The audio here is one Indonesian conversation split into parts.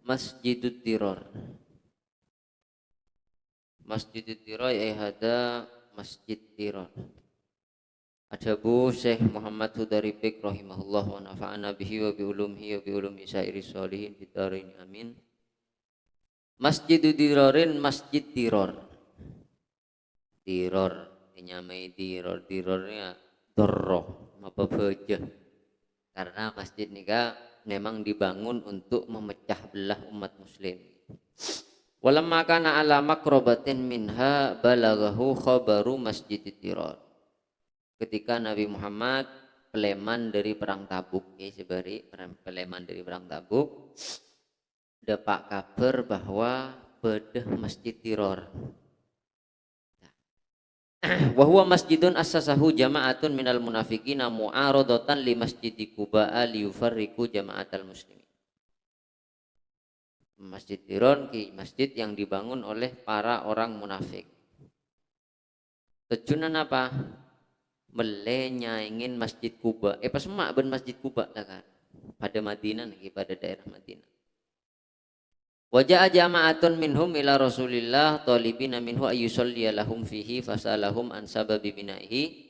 Masjidud Dirar. Masjidud Dirar ay hada Masjid Dirar. Ajabu Syekh Muhammad Hudaribik rahimahullah wa nafa'ana bihi wa bi ulumihi wa bi ulumi sairi sholihin fid amin. Masjidud Dirarin Masjid Dirar. Dirar dinyamai Dirar, dirarnya dorroh apa baja. Karena masjid nikah memang dibangun untuk memecah belah umat muslim. Walamma kana ala makrobatin minha balagahu khabaru Masjidid Dirar. Ketika Nabi Muhammad peleman dari perang Tabuk, ya sebari peleman dari perang Tabuk, dapat kabar bahwa bedah Masjid Dirar. Wa huwa masjidun assasahu jama'atun minal munafiqina mu'aradatan li masjidi Quba li yufarriqu jama'atal muslimin. Masjid Dirar ki masjid yang dibangun oleh para orang munafik. Tujuan apa? Menyaingin Masjid Quba. Pas mak ben Masjid Quba kan? Pada Madinah lagi pada daerah Madinah. Wajah jama'atun minhum ila Rasulillah talibina minhu ayyusalliya lahum fihi fasalahum an sababi binaihi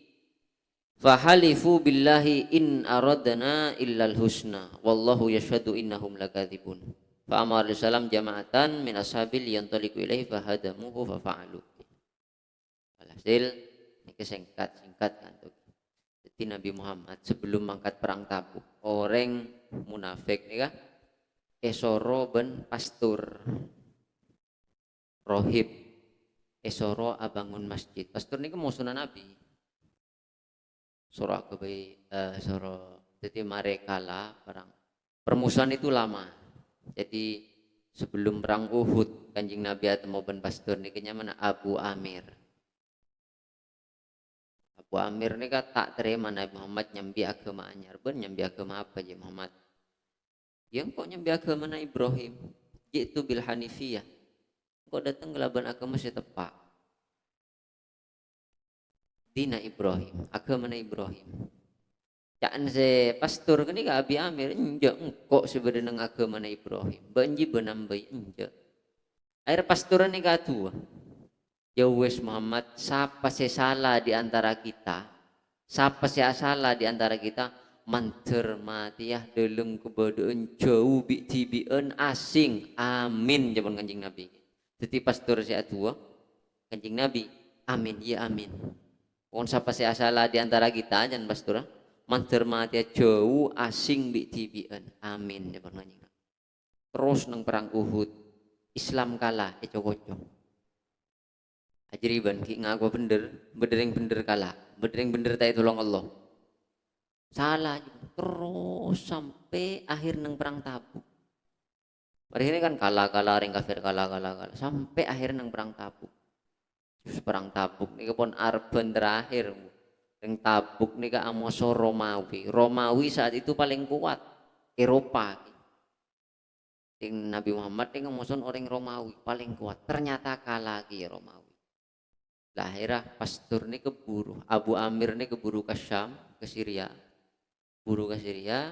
fahalifu billahi in aradna illal husna wallahu yashhadu innahum lakadzibun fa amara salam jama'atan min ashabil yantaliqu ilaihi fahadamuhu fa fa'alu. Alhasil ini singkat kan tuh. Jadi Nabi Muhammad sebelum mangkat perang Tabuk orang munafik nih kan esoro ben pastur rohib esoro abangun masjid pastur ini musuhna Nabi soro kebai soro jadi mereka lah perang permusuhan itu lama jadi sebelum perang Uhud kanjing Nabi atau ben pastur ini mana Abu Amir ini kan tak terima Nabi Muhammad nyambi agama anyar ben nyambi agama apa aja Muhammad yang kok nyambi agama na Ibrahim yaitu bil hanifiyah kok datang gelaban agama si tepak dina Ibrahim agama na Ibrahim caan se pastor kini ka Abi Amir enjak kok sebenarnya agama na Ibrahim banji benambai enjak air pastoran ni katu ya wes Muhammad siapa se salah di antara kita siapa se salah di antara kita mantermatiyah deleng kebodaan jauh tibian asing amin jaman kanjing Nabi jadi pastor si atua kanjing Nabi amin ya amin pokon siapa si salah di antara kita jangan pastor mantermatiyah jauh asing tibian amin jaman kanjing Nabi terus nang perang Uhud Islam kalah cocok ajriban ki ngaku bener kalah bener tak tolong Allah salah terus sampai akhir nang perang Tabuk. Hari ini kan kalah ring kafir kalah sampai akhir nang perang Tabuk. Terus perang Tabuk nih pun arben terakhir ring Tabuk nih ka amoso Romawi saat itu paling kuat Eropa. Nabi Muhammad nih ngamoson orang Romawi paling kuat ternyata kalah lagi Romawi. Lah akhirnya pastor nih keburu Abu Amir nih keburu ke Syam ke Syria. Buru ke Syria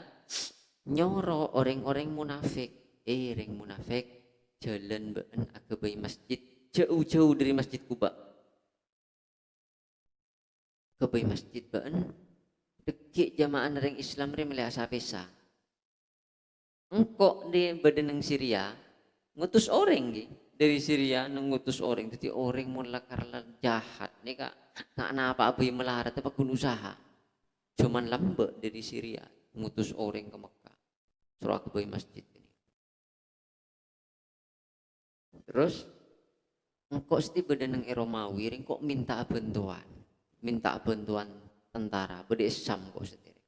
nyoro orang-orang munafik ring munafik jalan been agabai masjid jauh-jauh dari Masjid Quba kebai masjid been dekik jamaah ring Islam ring melih asa-pesa engkok di badan Syria ngutus orang dari Syria ngutus orang jadi orang mulakar jahat nih kak nggak napa abai melarat apa gun usaha cuman lambe dari Syria ngutus orang ke Mekah suruh ke masjid ini terus engkau seti badan yang Romawi kok minta bantuan tentara beda Islam kok sendiri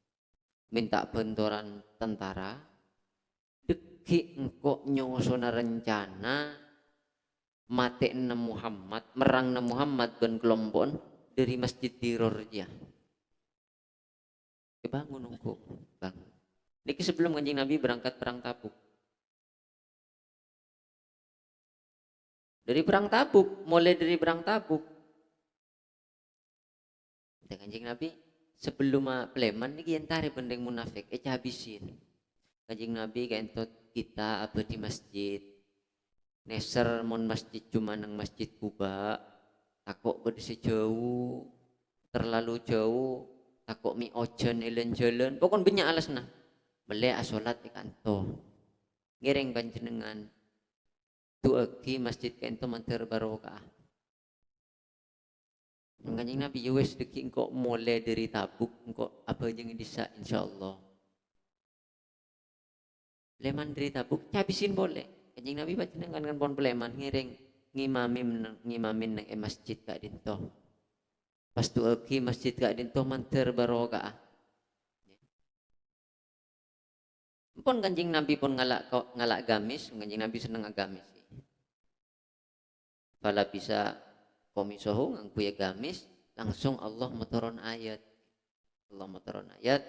minta bantuan tentara deki engkau nyosona rencana mati Muhammad merang Muhammad dan kelompok dari Masjid Dirar dia bangun nunggu bangun. Niki sebelum kanjeng Nabi berangkat perang Tabuk. Mulai dari perang Tabuk. Kanjeng Nabi sebelum peleman niki entare bendeng munafik habisin. Kanjeng Nabi kentot kita apa di masjid. Neser mon masjid cuma nang masjid Kuba. Takok beda sejauh, terlalu jauh. Takok mi ojen elen jalan. Pokon banyak alasna. Beli asolat di kantor. Ngiring panjenengan. Tu agi masjid kento manter barokah. Kanjeng Nabi wes deki engko mulai dari Tabuk engko apa jeung bisa insyaallah. Leman dari Tabuk cabisin boleh. Kanjeng Nabi panjenengan kan pon pleman ngiring ngimamin nang masjid kak dinto. Pas tu agi masjid kak dinto manter barokah. Pun Kanjeng Nabi pun ngalak gamis, Kanjeng Nabi seneng agamis. Kalau bisa komisohu ngangkuya gamis, langsung Allah motoron ayat. Allah motoron ayat,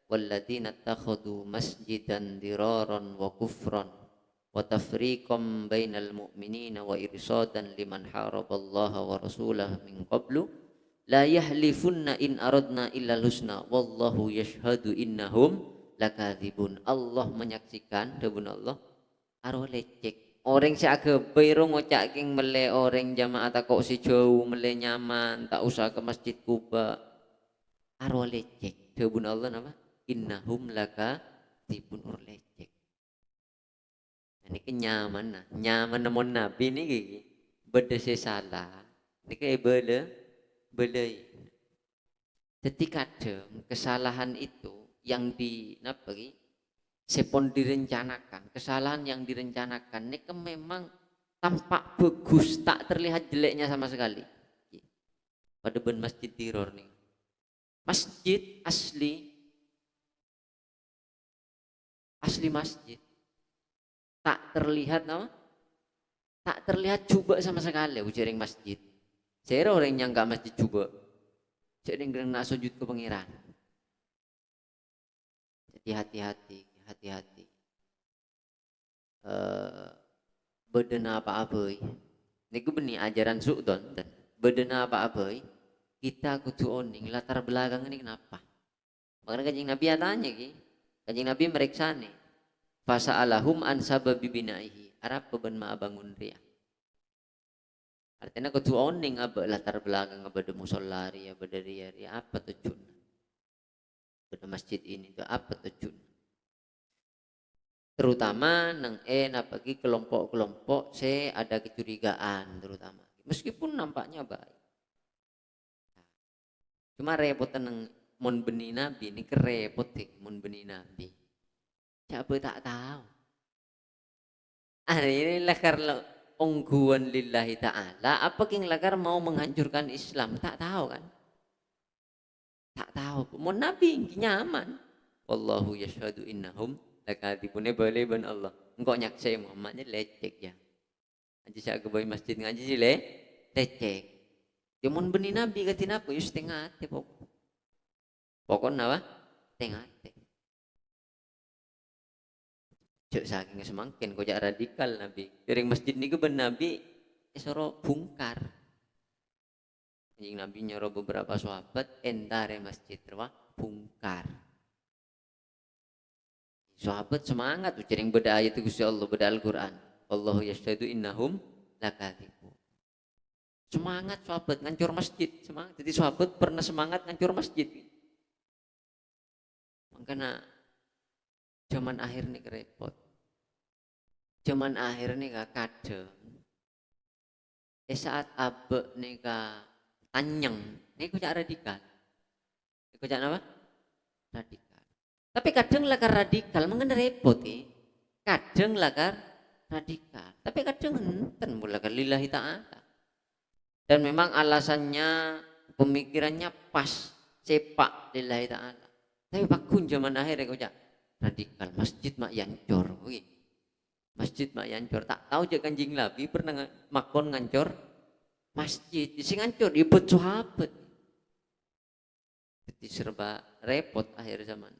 walladzina takhadu masjidan diraran wa kufran wa tafriqam bainal mu'minina wa irsadan liman haraballaha wa rasulahu min qablu la yahlifunna in aradna illa husna wallahu yashhadu innahum lakadzibun. Allah menyaksikan debun Allah aro lecek. Orang si agak ngocak king mele orang jamaah tak kok si jauh mele nyaman tak usah ke masjid Kuba aro lecek debun Allah nama innahum laka tibun ur lecek. Ini kenyaman nyaman namun nabi ni gigi beda salah ini kayak belai. Ketika ada kesalahan itu yang di napagi sepon direncanakan, kesalahan yang direncanakan ini memang tampak bagus, tak terlihat jeleknya sama sekali. Pada ben masjid Diror nih, masjid asli masjid, tak terlihat nama, tak terlihat coba sama sekali ujaring masjid. Saya orang yang nggak masjid coba, jadi nak sujud ke pengiran. Jadi hati-hati. Bedena apa-apa niku beni ajaran suudon dan bedena apa-apa kita kudu oning latar belakang ini kenapa. Makanya Kanjeng Nabi tanya ki, Kanjeng Nabi meriksa nih fasa alahum an sababi binaihi arab beben ma bangun ria. Artinya kudu oning apa latar belakang apa de musallari apa dari apa tujuan pada masjid ini itu apa tujuan. Terutama nang napagi kelompok-kelompok saya ada kecurigaan terutama meskipun nampaknya baik. Cuma repot nang mun beni nabi ini kerepot mun beni nabi. Siapa tak tahu. Hari ini lakar ongguan lillahi ta'ala apa king lakar mau menghancurkan Islam tak tahu kan. Tak tahu. Mun nabi nyaman. Wallahu yashhadu innahum lakadzibun boleh ben Allah. Engkau nyaksai Muhammadnya lecek ya. Aja saya ke masjid ngaji sih lecek. Cuman beni nabi katin apa yus tengah ate pokok. Pokok nawa tengah ate. Cek saking semangkin kojak radikal nabi. Piring masjid ni ke ben nabi esoro bungkar. Kanjeng Nabi nyuruh beberapa sahabat entare masjid terwah bungkar. Sahabat semangat ucaring beda ayat Gusti Allah beda Al-Qur'an. Allahu yashhadu innahum lakadzibun. Semangat sahabat ngancur masjid, semangat. Jadi sahabat pernah semangat ngancur masjid. Makanya zaman akhir nih repot. Zaman akhir nih gak kadang. Saat abe nih gak anyeng, nih kok radikal. Nih kok apa? Radikal. Tapi kadang lakar radikal mengenai repot kadang lakar radikal tapi kadang enten mulakar lillahi ta'ala dan memang alasannya pemikirannya pas cepak lillahi ta'ala tapi pakun zaman akhir ya radikal masjid mak yancur masjid mak yancur tak tahu je Kanjeng Nabi pernah makon ngancur masjid sing ngancur ibut sahabat jadi serba repot akhir zaman.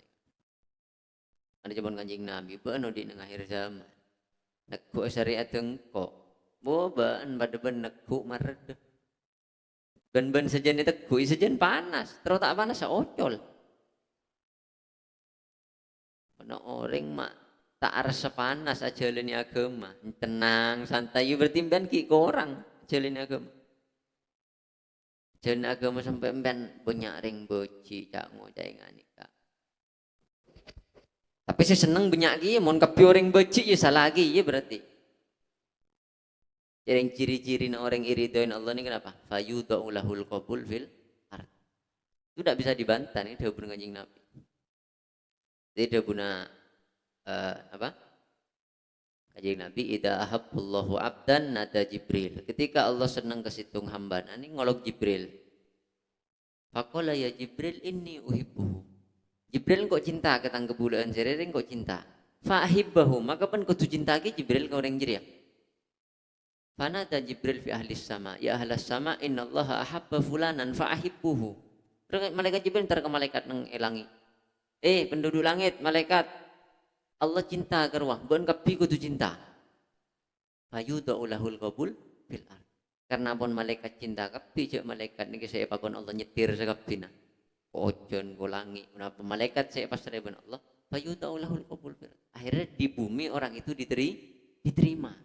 Ada zaman Kanjeng Nabi beano di akhir zaman nekku syariat engko boban pada ben nekku marad ben sejen teku sejen panas terus tak panas ocol. Ono orang mak tak arsa panas aja jalani agama, tenang santai berarti ben ki orang jalani agama. Jalani agama sampai ben banyak ring boci cak ngocai ngani kak. Tapi saya seneng banyak ki mon kapi orang boci ya salah lagi ya berarti. Yang ciri-ciri orang iri doain Allah ini kenapa? Fayudhu lahul qabul fil ard. Itu tidak bisa dibantah nih dia hubungan kanjeng Nabi. Jadi dia guna apa? Kanjeng Nabi idza ahabballahu abdan nada Jibril. Ketika Allah senang ke situng hamba, ini ngolok Jibril. Faqala ya Jibril inni uhibbuhu. Jibril kok cinta ketang kebulaan serering kok cinta. Fa'ahibbahu maka pun kudu cinta ke Jibril ke orang jeria. Fanada Jibril fi ahli sama ya ahlas sama innallaha ahabba fulanan fa'ahibbuhu. Malaikat Jibril ntar ke malaikat nang elangi. Penduduk langit malaikat Allah cinta karwah, bukan kapi kudu cinta. Fayudhu lahul qabul fil ard. Karena pun malaikat cinta kapi cek malaikat niki saya pakon Allah nyetir sakapina. Ojon golangi, kenapa malaikat saya pasrah ben Allah, fayudhu lahul qabul fil ard. Akhirnya di bumi orang itu diterima.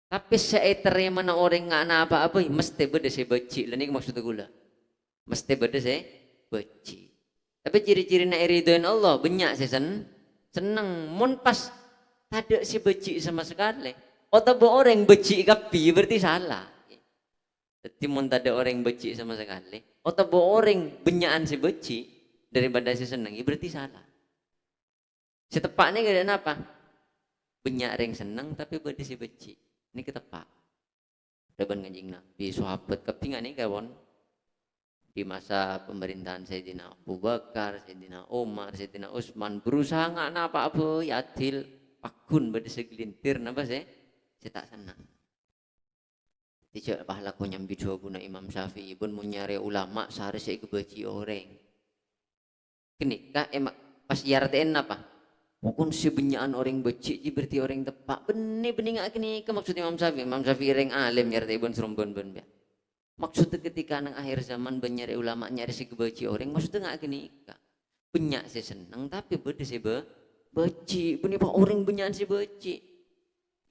Tapi saya terima na orang ngana apa-apa, mesti beda saya beci. Lah niki maksud gula. Mesti beda saya beci. Tapi ciri-ciri na iridoin Allah banyak saya seneng mun pas tak si beci sama sekali atau orang beci kapi berarti salah. Jadi mun tak ada orang beci sama sekali atau orang benyaan si beci daripada si seneng berarti salah. Si tepaknya gak ada apa banyak orang seneng tapi berarti si beci ini ketepak. Depan kanjeng Nabi sahabat kapi ngani kawan di masa pemerintahan Sayyidina Abu Bakar, Sayyidina Umar, Sayyidina Utsman berusaha nggak apa-apa ya adil pakun pada segelintir napa saya tak senang. Tidak pahala ko nyambi dua guna Imam Syafi'i pun menyari ulama sehari saya kebaci orang. Kini kak emak pas yarten apa? Mungkin sebenyaan orang beci berarti orang tepak benih nggak kini ke maksud Imam Syafi'i orang alim yarten pun serombon ben. Maksudnya ketika nang akhir zaman banyak ulama nyari si kebaci orang maksudnya nggak gini kak banyak sih seneng tapi beda sih beci benih pak orang banyak sih beci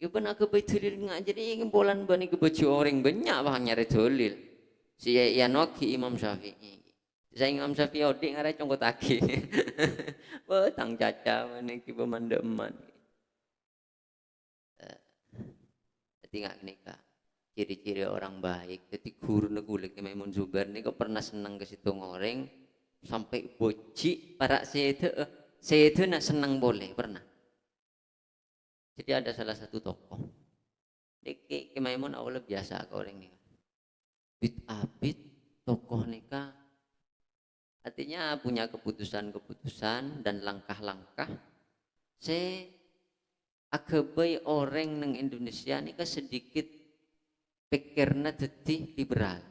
ya benar kebaci nggak jadi bolan bani kebaci orang banyak bah nyari dalil si Yanoki Imam Syafi'i saya Imam Syafi'i odi ngarai congkot aki betang caca mana kiba mandeman jadi nggak gini kak ciri-ciri orang baik. Jadi guru negulik Maimun Zubair ini kok pernah senang ke situ ngoreng sampai boci para saya nak senang boleh pernah. Jadi ada salah satu tokoh. Deki Maimun awalnya biasa ke orang ini. Bit tokoh nikah artinya punya keputusan-keputusan dan langkah-langkah. Saya agabai orang neng Indonesia ini sedikit pikirnya jadi liberal.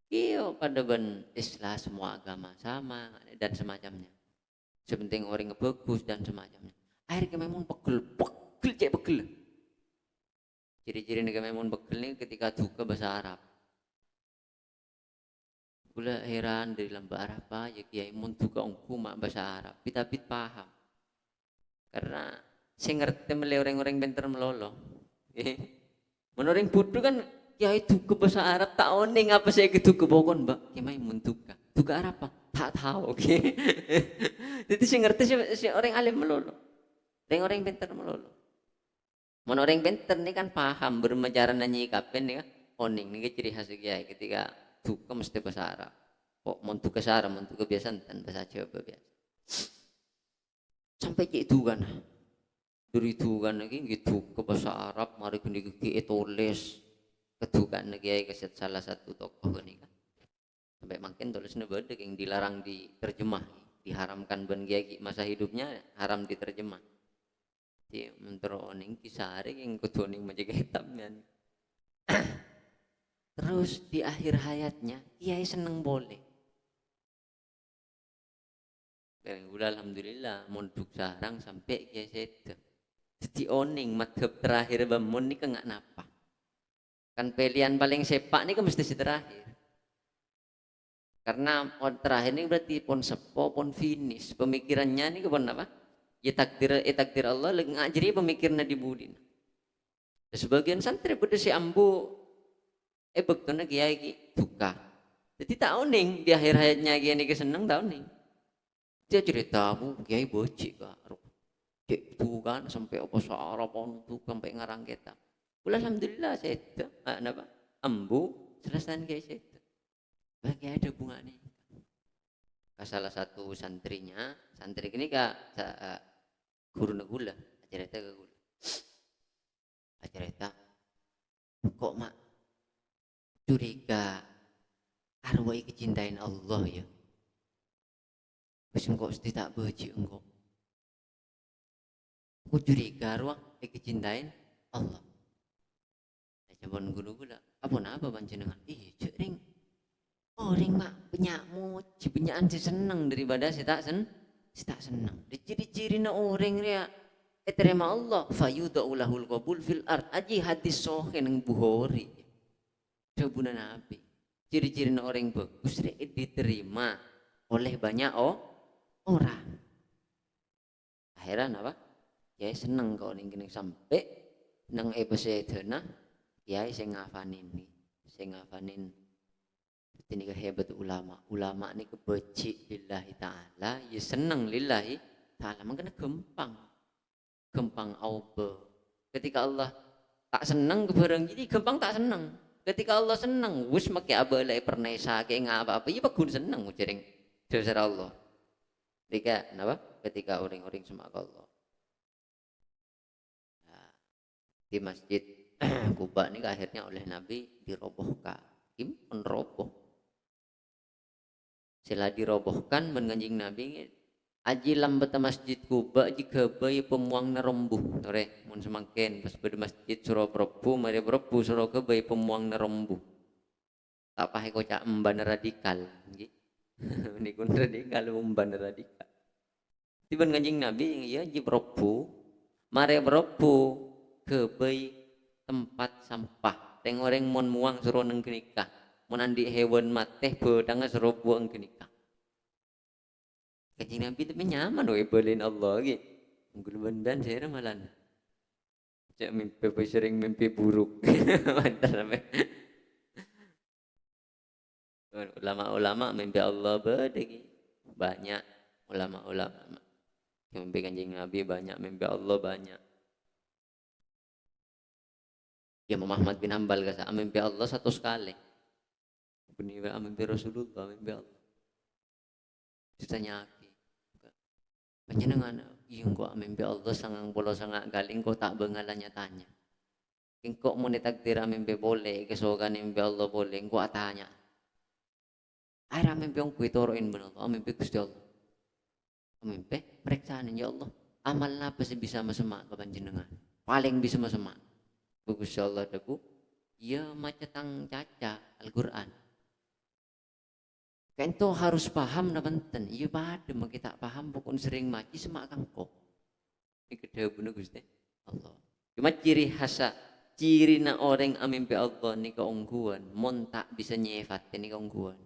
Iyo pada ben Islam semua agama sama dan semacamnya. Sepenting orang bagus dan semacamnya. Akhirnya memang pegel cek pegel. Ciri-ciri negara memang pegel ini ketika duka bahasa Arab. Gula heran dari lamba Arab ya kiai mun duka ongku mak bahasa Arab. Tapi paham. Karena saya ngerti mele orang-orang bentar melolo. Menurut bodoh kan ya itu ke bahasa Arab tak oning apa saya gitu ke bokon mbak gimana muntuka tuka Arab apa tak tahu oke jadi saya ngerti si orang alim melulu orang pintar melulu orang pintar ini kan paham berbicara nyanyi kapen nih kan oning nih ciri khas kiai ketika tuka mesti bahasa Arab kok muntuka Arab muntuka biasa dan bahasa Jawa biasa sampai kayak itu kan duridukan lagi gitu ke bahasa Arab mari kini tulis kedukan lagi keset salah satu tokoh ini kan sampai makin tulisnya bedek yang dilarang diterjemah diharamkan ben kiai masa hidupnya haram diterjemah jadi mentero oning kisah hari yang kudu oning menjaga hitamnya terus di akhir hayatnya kiai seneng boleh udah alhamdulillah monduk sarang sampai kiai sedih jadi oning madhab terakhir bamun ini kan nggak napa kan pilihan paling sepak ini kan mesti si terakhir Karena terakhir ini berarti pon sepo pon finish pemikirannya ini pon apa? Ya takdir Allah ngajari pemikirannya di budin. Sebagian santri pada si ambu bektuna kiai ki buka. Jadi tahu ning di akhir hayatnya kiai ini keseneng tahu ning. Dia cerita bu kiai bocik kak. Cek tuh kan sampai apa sarapan tuh sampai ngarang kita. Alhamdulillah saya itu apa ambu selesai kayak saya itu. Bagi ada bunga nih. Ke salah satu santrinya, santri ini kak guru gula, cerita ke gula. Cerita kok mak curiga arwah kecintain Allah ya. Wis engkau tidak beji engkau. Aku curiga arwah kecintain Allah. Coba gula-gula. Apa panjenengan? Iya, cering. Orang mak penyakmu, cipenyaan si seneng daripada si tak seneng. Ciri-ciri na orang dia terima Allah. Fayuda'ulahul qabul fil ard. Aji hadis sohe ng Bukhari. Coba Nabi. Ciri-ciri na orang bagus dia diterima oleh banyak orang. Akhirnya apa? Ya seneng kau ning sampai nang episode na ya saya ngafanin ini kehebat ulama ini kebeci lillahi ta'ala ya seneng lillahi ta'ala makanya gempang aupe ketika Allah tak seneng kebarang jadi gempang tak seneng ketika Allah seneng wis make abalai pernesa kayak ngapa-apa ya bagun seneng jaring dasar Allah ketika orang-orang semak Allah di masjid Kuba ini akhirnya oleh Nabi dirobohkan. Kim meneroboh. Setelah dirobohkan menganjing Nabi aji lambat masjid Kuba jika bayi pemuang nerembuh. Tore mun semakin pas pada masjid surau Prabu mari Prabu surau ke bayi pemuang nerembuh. Tak pakai kocak emban radikal. Ini kun radikal emban radikal. Tiba kanjing Nabi ya ji Prabu mari Prabu kebai tempat sampah teng orang mon muang suruh neng kenikah mon andi hewan mateh bedang suruh buang kenikah kanjeng Nabi tapi nyaman we belain Allah gitu guluban saya ramalan cak mimpi sering mimpi buruk mantar ulama-ulama mimpi Allah bedegi banyak ulama-ulama mimpi kanjeng Nabi banyak mimpi Allah banyak. Ya Muhammad bin Hambal kata mimpi Allah satu sekali. Benih mimpi Rasulullah mimpi Allah. Ditanya lagi. Panjenengan iya kok mimpi Allah sangang puluh sangat kali engkau tak bengalanya tanya. Engkau mau ditakdir mimpi boleh kesokan mimpi Allah boleh engkau tanya. Akhirnya mimpi yang kuitoroin benar Allah mimpi Gusti Allah. Mimpi periksaan ya Allah. Amal apa sih bisa masemak ke panjenengan? Paling bisa masemak. Bagus Allah daku ya macetang caca Al-Quran kento harus paham na benten iya pada mau kita paham pokoknya sering maci semak kangkok ini kedua bener Gusti Allah cuma ciri khasa ciri na orang mimpi Allah ni keungguan mon tak bisa nyefatin ni keungguan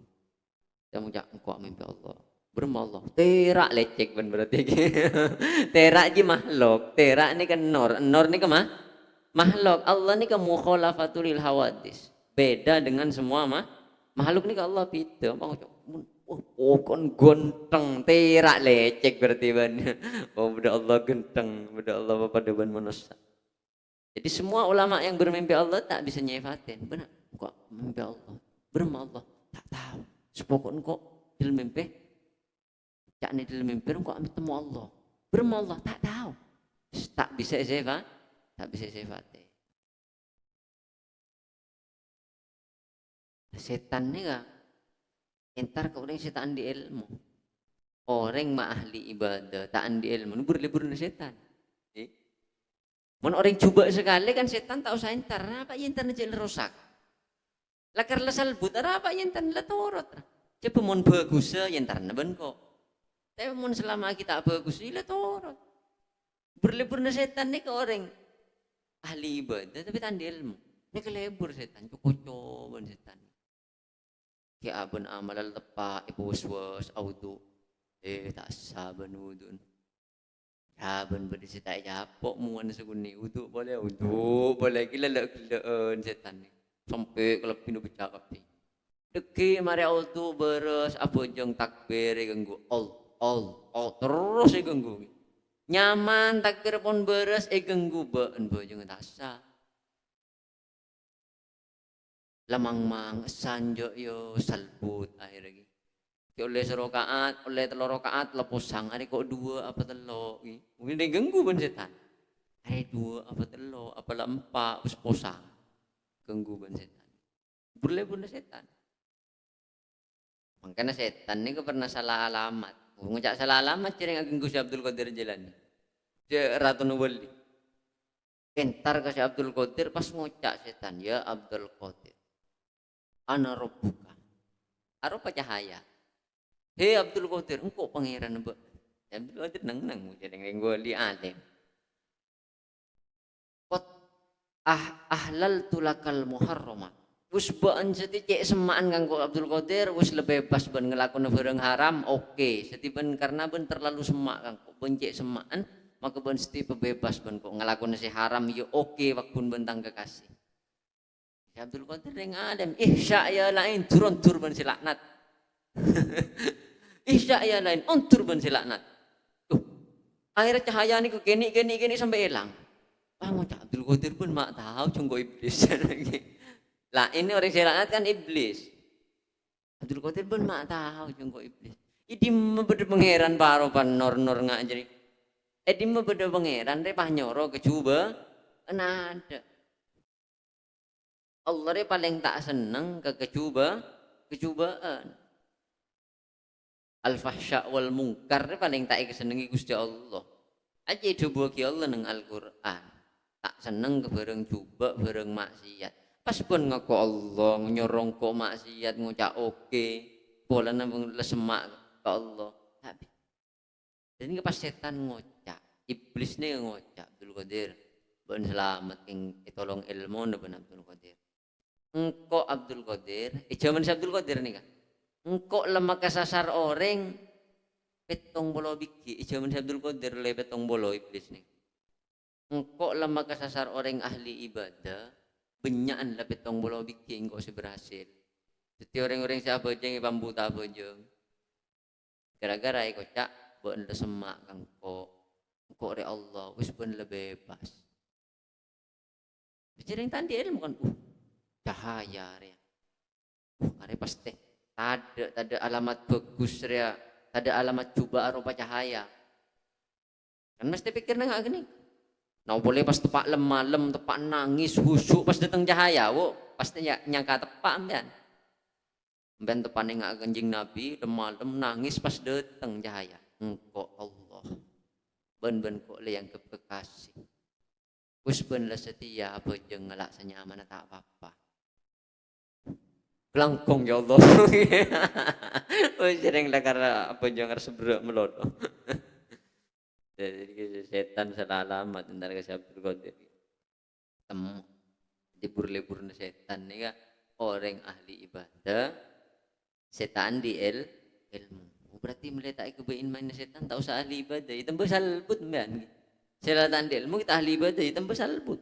kamu jak engkau mimpi Allah bermallah terak lecek ben berarti terak ji makhluk terak ni kan nor ni kemah makhluk Allah ni kan mukhalafatul lil hawadis beda dengan semua makhluk ni kan Allah beda kon gonteng terak lecek berarti ban beda Allah genteng beda Allah pada ban manusia jadi semua ulama yang bermimpi Allah tak bisa nyefatin benar kok mimpi Allah bermallah tak tahu sepokok kok dalam mimpi cak ni dalam mimpi kok ketemu Allah bermallah tak tahu tak bisa nyefatin tak bisa sifatnya. Setan ni kah? Entar kau orang setan di ilmu. Orang mah ahli ibadah tak andi ilmu. Libur na setan. Mun orang coba sekali kan setan tak usah entar. Apa entar na jel rusak. Lakar lesal buta apa entar na torot. Coba mun bagus entar na ben kok. Tapi mun selama kita bagus ila torot. Berlibur na setan ni ke orang ahli ibadah tapi tak ilmu ini kelebur setan cukup setan ki aben amalal tepa ibu waswas audu tak saben wudun saben berdisi tak japok muan seguni uduk boleh gila gilaan setan ni sampai kalau pindu bercakap ni deki mari audu beres apa jeng takbir ganggu all terus ganggu nyaman takbir pun beres ganggu ben bojeng tasa lamang mang sanjo yo salbut akhir lagi oleh serokaat oleh telur rokaat lepusang hari kok dua apa telo mungkin dia ganggu ban setan hari dua apa telo apa empat us posang ganggu ban setan boleh bunda setan makanya setan ni ke pernah salah alamat ngucap salah alamat cering ganggu si Abdul Qadir Jilani si Ratu Nuwali entar ke si Abdul Qadir pas ngucap setan ya Abdul Qadir ana rabbuka arupa cahaya hei Abdul Qadir engkau pangeran mbak Abdul Qadir nang jadi gue li alim kot ahlal tulakal muharramat wis baan seti cek semaan kanggo Abdul Qadir wis lebebas ben ngelakon barang haram oke setiben karena ben terlalu semak kanggo ben cek semaan maka ben seti bebas ben kok ngelakon si haram yo oke wakun bentang kekasih Abdul Qadir yang Adam ihsya ya lain turun ben si laknat ihsya ya lain ontur ben si laknat akhirnya cahaya ni gini sampai hilang mau Abdul Qadir pun mak tahu cunggo iblis lah ini orang si laknat kan iblis Abdul Qadir pun mak tahu cunggo iblis ini membeda pangeran paro pan nor ngak jadi di membeda pangeran repah nyoro kecuba ada Allah dia paling tak senang kecubaan. Al-fahsya wal mungkar dia paling tak senengi Gusti Allah. Aja coba ki Allah nang Al-Qur'an. Tak seneng ke bareng coba bareng maksiat. Pas pun ngaku Allah nyorong kok maksiat ngucap oke. Bola nang lesemak ke Allah. Tapi jadi pas setan ngucap, iblis ni ngucap Abdul Qadir. Ben selamat ing tolong ilmu ben Abdul Qadir. Engkau Abdul Qadir, zaman si Abdul Qadir nih kan. Engkau lemah kesasar orang petong bolo biki, zaman si Abdul Qadir le petong bolo iblis nih. Engkau lemah kesasar orang ahli ibadah, benyaan lah petong bolo biki engkau si berhasil. Setiap orang-orang siapa jeng bambu tabu jeng. Gara-gara ikut cak, buat anda semak engkau re Allah, wis pun lebih bebas. Jadi yang tadi ilmu kan, cahaya ria. Are pasti ada alamat bagus ria, ada alamat coba rupa cahaya. Kan mesti pikir nggak gini. Nah boleh pas tepak malam tepak nangis husuk pas datang cahaya, wo pasti nyangka tepak ambian. Ambian tepak nengak kanjeng Nabi malam nangis pas datang cahaya. Engkau Allah, ben kok le yang kekasih. Wis ben la setia apa jeung ngelak senyaman tak apa-apa. Langkong ya Allah. Oh sering lah karena apa jangan seberak melodo. Jadi setan salah alamat ntar ke Abdul Qadir. Temu libur setan nih kan orang ahli ibadah setan di ilmu. Berarti meletak kebain main setan tak usah ahli ibadah. Itu salbut mbak. Selatan di ilmu kita ahli ibadah itu salbut.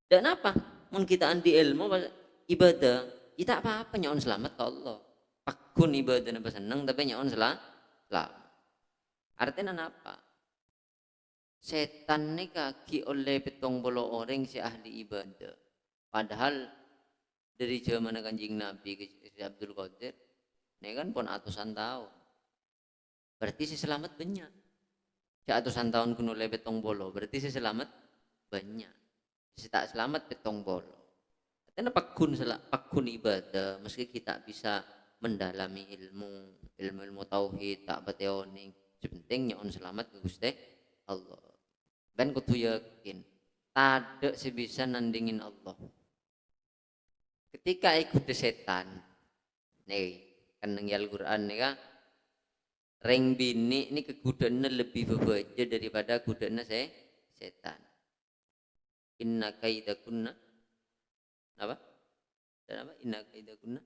Dan apa? Mun kita ahli ilmu ibadah kita apa-apa nyaon selamat ke Allah. Pakun ibadah napa seneng tapi nyaon selamat. Artinya apa? Setan ni kaki oleh petong bolo orang si ahli ibadah. Padahal dari zaman kanjeng Nabi ke Abdul Qadir, ini kan pun atusan tahun. Berarti si selamat banyak. Si atusan tahun kuno oleh petong bolo, berarti si selamat banyak. Si tak selamat petong bolo. Karena pakun ibadah, meski kita bisa mendalami ilmu tauhid, tak bateoning, sepenting nyaon selamat ke Gusti Allah. Ben kudu yakin, tak si bisa nandingin Allah. Ketika ikut setan, nih kan nang Al-Qur'an nih kan, reng bini ini kegudana lebih bebaja daripada kudana setan. Inna kaidakunna apa? Dan apa? Inna kaidakunna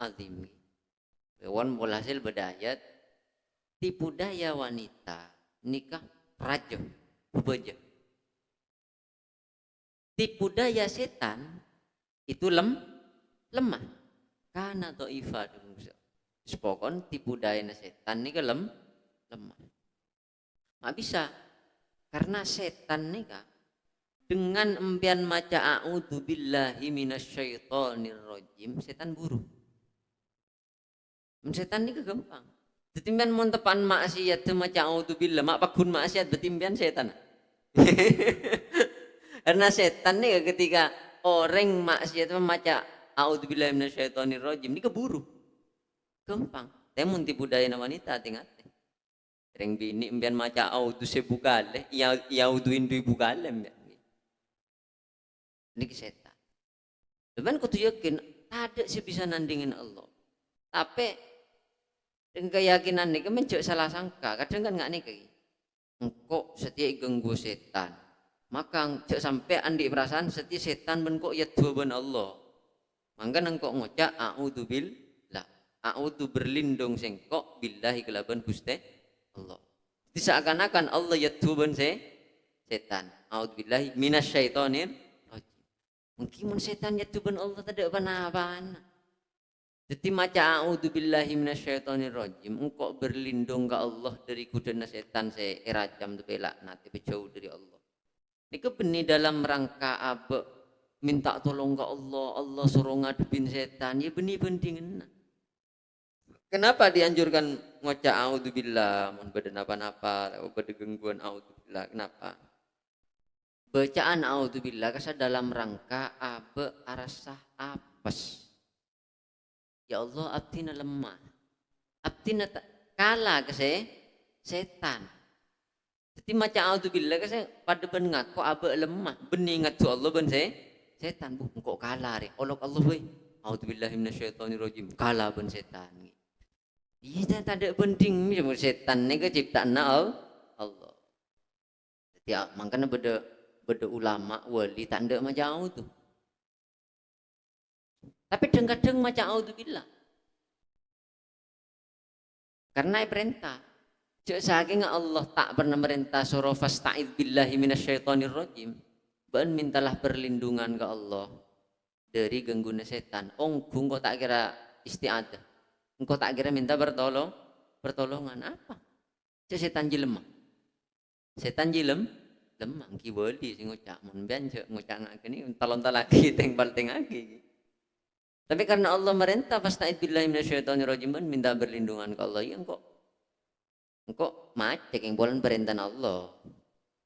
azim. Wan hasil bedayat tipu daya wanita nikah rajo bebeja. Tipu daya setan itu lemah. Karena dhaifah manusia. Sepokon tipu daya setan nika lemah. Nggak bisa karena setan nika dengan empian maca a'udzubillahi minasyaitonirrajim setan buru. Setan nika gampang. Betimbian mon tepan maksiat teu maca a'udzubillah mak pakun maksiat betimbian setan. Karena setan nih ketika orang maksiat membaca a'udzubillahi minasyaitonirrajim ini keburu. Gampang. Temun tipu daya wanita tingkat. Sering bini embian maca a'udzu sebukale, ya a'udzuin du bukale embian. Ini setan. Cuman kudu yakin ada sih bisa nandingin Allah. Tapi dengan keyakinan nih mencok salah sangka. Kadang kan nggak nih kayak. Engkau setia ganggu setan. Maka cek sampai andi perasaan setiap setan ben kok ya tuhan Allah. Mangga engkau ngocak a'udzubillah. A'udzu berlindung sengkok billahi kelaban Gusti Allah. Jadi seakan-akan Allah ya tuhan setan. A'udzubillahi minasyaitonir rajim. Mungkin setan ya tuhan Allah tidak apa-apa. Jadi maca a'udzubillahi minasyaitonir rajim. Engkau berlindung ke Allah dari godaan setan seerajam tu belak nanti jauh dari Allah. Ini benih dalam rangka abe minta tolong ke Allah, Allah suruh ngadepin setan, ya benih penting. Kenapa dianjurkan ngoca a'udzubillah, mun bade napa-napa, bade gangguan a'udzubillah, kenapa? Bacaan a'udzubillah kasa dalam rangka abe arasah apes. Ya Allah abdina lemah, abdina kalah ke setan. Jadi macam a'udzubillah kan pada ben ngaku abe lemah, bening ngatu Allah ben setan bu engkau kalah re. Olok Allah we. A'udzubillahi minasyaitonirrajim. Kalah ben setan. Iya tak ada penting cuma setan ni ke ciptaan Allah. Jadi makanya beda ulama wali tanda macam tu. Tapi kadang macam a'udzubillah. Karena perintah. Cek saking Allah tak pernah merintah surah fasta'idz billahi minasyaitonir rajim. Ben mintalah perlindungan ke Allah dari gangguan setan. Engkau tak kira isti'adah. Engkau tak kira minta pertolongan apa? Cek setan jelema. Setan jelem lemah ki wali sing ngucak mun ben cek ngucak ngakeni talon lagi teng lagi. Tapi karena Allah merintah fasta'idz billahi minasyaitonir rajim ben minta perlindungan ke Allah ya engkau macek yang bulan perintah Allah.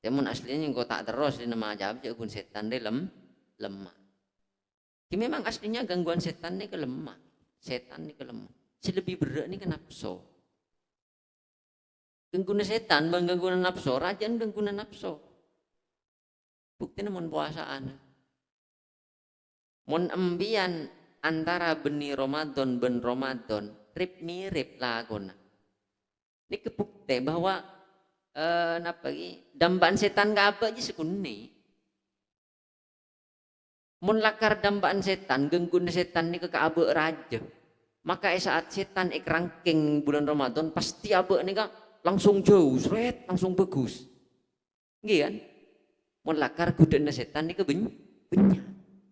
Namun aslinya engkau tak terus di nama jawab jagun setan dia lemah. Jadi memang aslinya gangguan setan ini kelemah. Setan ini kelemah. Selebih berat ini ke nafsu. Gangguan setan bang gangguan nafsu. Rajaan gangguan nafsu. Bukti namun puasaan. Mun embian antara benih Ramadan ben Ramadan rip mirip lagona. Ini kebukti bahwa dambaan setan gak apa aja sekuni. Mun lakar dambaan setan, gangguan setan ini ke abe raja. Maka saat setan rangking bulan Ramadan pasti abe ini langsung jauh, seret, langsung bagus. Gitu kan? Mun lakar godaan setan ini banyak.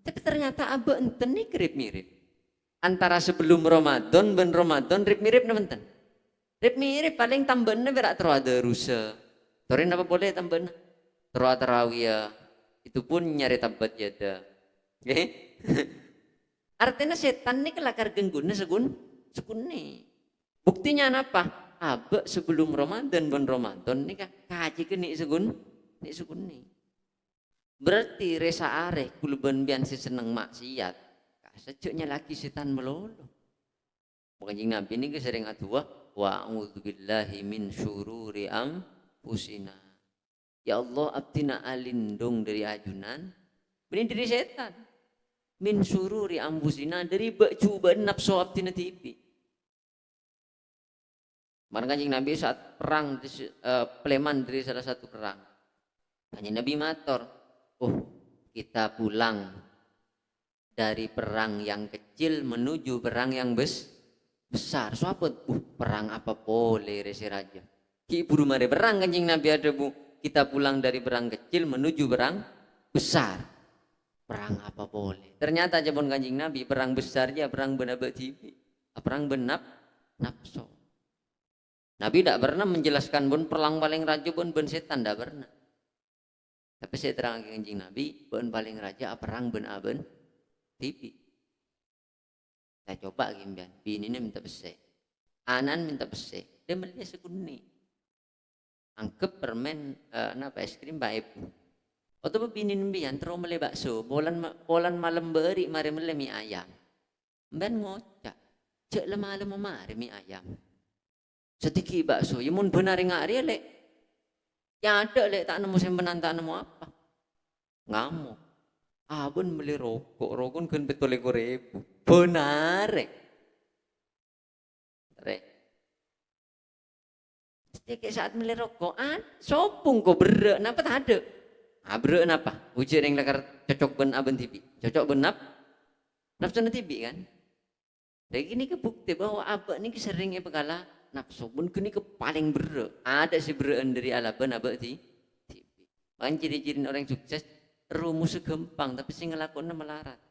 Tapi ternyata abe enten ini mirip. Antara sebelum Ramadan ben Ramadan mirip nenten. Rip mirip paling tambahnya berak terada rusa. Torin apa boleh tambahnya? Terada tarawih itu pun nyari tabat jada. Okay? Artinya setan ini kelakar gangguannya sekun nih. Buktinya apa? Abe sebelum Ramadan ben Ramadan ini kaji ke nih sekun nih. Berarti resa areh kuluban bian si seneng maksiat. Sejuknya lagi setan melolo. Bukan Nabi ini sering aduh wa a'udzubillahi min syururi anfusina. Ya Allah abdina alindung dari ajunan benih dari setan. Min syururi anfusina dari cobaan nafsu abdina tipi. Maka Kanjeng Nabi saat perang Pleman dari salah satu perang. Kanjeng Nabi matur, "Oh, kita pulang dari perang yang kecil menuju perang yang besar. Suaput, perang apa boleh resi raja. Ki buru mare perang Kanjeng Nabi ada bu. Kita pulang dari perang kecil menuju perang besar. Perang apa boleh. Ternyata aja pun Kanjeng Nabi perang besarnya perang benabek tibi. Perang benap nafsu. Nabi tidak pernah menjelaskan pun perang paling raja pun ben setan tidak pernah. Tapi saya terang Kanjeng Nabi ben paling raja perang ben aben tibi. Saya coba gimbian, bini ini minta bese, anan minta bese, dia beli sekuni, angkep permen, napa es krim pak ibu. Atau bini nimbian terus mele bakso, polan malam beri mari mele mie ayam, ben ngocak, cek malam mari mie ayam, sedikit bakso, ya mun benar ngari lek, ya ada lek tak nemu simpenan tak nemu apa, ngamuk. Abon beli rokok kan betul 3.000. Benar. Jadi saat beli rokok, sopung kok berek, napa tak ada? Berek napa? Ujian yang lekar cocok ben aben tibi, cocok ben nafsu na tibi kan? Jadi ini kebukti bahwa abek ini seringnya pekala nafsu pun kini ke paling berek. Ada si bereken dari ala ben abek tibi. Makanya ciri-ciri orang sukses rumus gampang tapi sing ngelakuinnya melarat.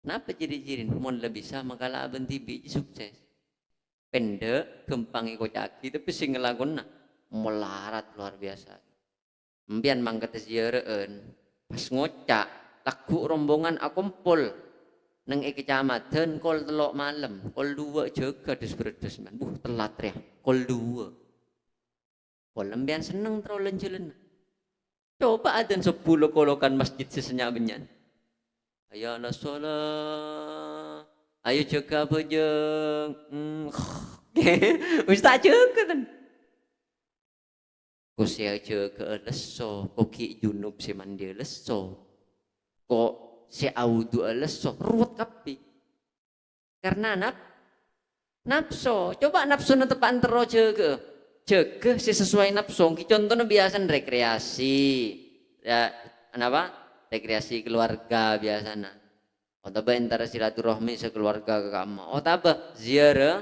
Kenapa ciri-ciri mon lebih bisa makalah aben tibi sukses. Pendek, gampang ikut caki tapi sing ngelakuinnya melarat luar biasa. Mbian mangkat ziaraan pas ngocak lagu rombongan akumpul neng kecamatan kol telok malam kol 2 jaga des man. Telat ya kol 2. Kol mbian seneng terlalu lenjelen. Coba ada 10 kolokan masjid sesenyak benyan. Ayo la sholat. Ayo jaga bejeng. Ustaz jaga kan. Kok saya jaga leso. Kok ki junub si mandi leso. Kok si audu leso. Ruwet kapi. Karena nafsu. Coba nafsu na tepan terus jaga. Jaga si sesuai nafsu. Contohnya biasa rekreasi. Ya, kenapa? Rekreasi keluarga biasanya. Atau antara silaturahmi sekeluarga ke kamu. Atau ziarah.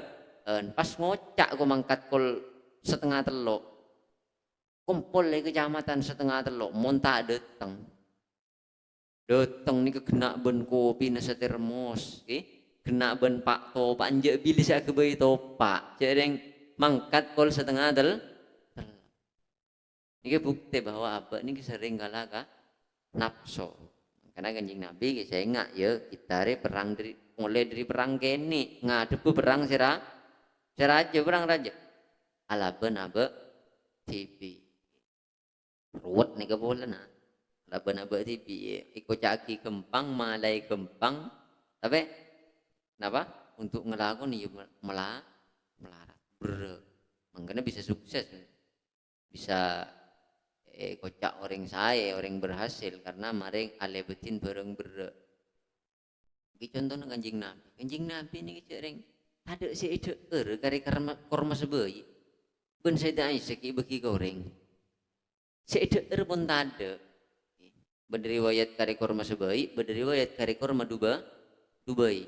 Pas ngocak aku mangkat kol setengah teluk. Kumpul ke kecamatan setengah teluk. Monta datang. Datang ni kena ben kopi na setermos. Kena ben pak topak. Anjak bilih saya kebayi topak. Jadi mangkat kol setengah teluk. Ini bukti bahwa apa ini sering kalah nafsu. Karena Kanjeng Nabi saya ingat ya kita perang mulai dari perang kene ngadep perang seraja perang raja. Alaben abe TV. Ruwet nih kebolan nah. Alaben abe TV ikut caki kempang malai kempang tapi kenapa? Untuk ngelakuin ya melarat. Makanya bisa sukses. Bisa kocak orang saya, orang berhasil karena maring alebetin bareng berek. Contohnya Kanjeng Nabi. Kanjeng Nabi ini sering ada si kari korma sebayi. Ben saya Aisyah ki bagi goreng. Si pun tade. Berdriwayat kari korma sebayi, berdriwayat kari korma Dubai.